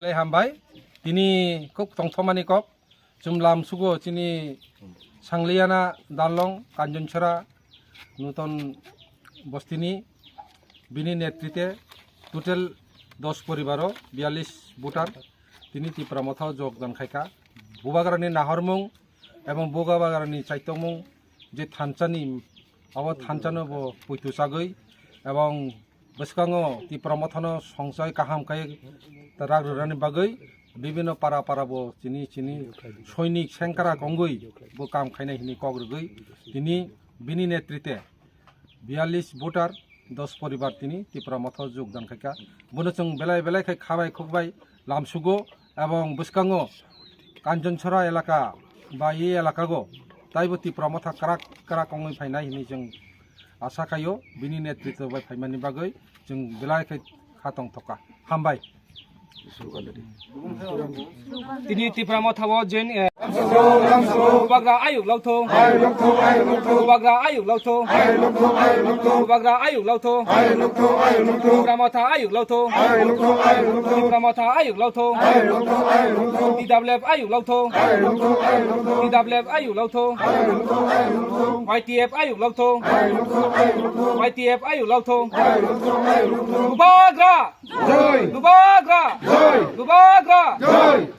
Hambai, tini kok tongthomani kok, jumlam sugo tini sangliana dalong kanjunchara nuton bostini bini netrite total 10 পরিবারও 42 voter তিনি ত্রিপুরামথা যোগদান খাইকা বুবাগারানি নাহরমুং এবং বুবাগারানি চাইতমুং যে থানচানি আবার থানচানো পৈতু সাগৈ এবং বসকাঙ্গ ত্রিপুরামথানো সংশয় কাহাম খাই রাগ রানি বাগৈ বিভিন্ন পাড়া পাড়া বো চিনি চিনি সৈনিক সেংকারা গঙ্গই বো কাম খাইনাই হিনি কগ্রগৈ তিনি বিনি নেতৃত্বে 42 ভোটার 10 পরিবার তিনি ত্রিপুরামথা যোগদান খাইকা বনচং বেলায় বেলায় খাই খাবাই খুববাই লামসুগো এবং বসকাঙ্গ কাঞ্চনছড়া এলাকা বা এই এলাকাগো তাইবো ত্রিপুরামথা কারাক কারাক অङै फायनाय हिनि जों आसा खायो बिनि नेतृत्व बाय फायमानि बागै जों बेलाय खाय खातं थका हामबाय তিনি ত্রিপুরামথাও जेन बुबाग्रा आयुग लावथो बुबाग्रा आयुग लावथो बुबाग्रा आयुग लावथो त्रिपुरामथा आयुग लावथो त्रिपुरामथा आयुग लावथो DWF आयुग लावथो DWF आयुग लावथो YTF आयुग लावथो YTF आयुग लावथो बुबाग्रा जय बुबाग्रा जय बुबाग्रा जय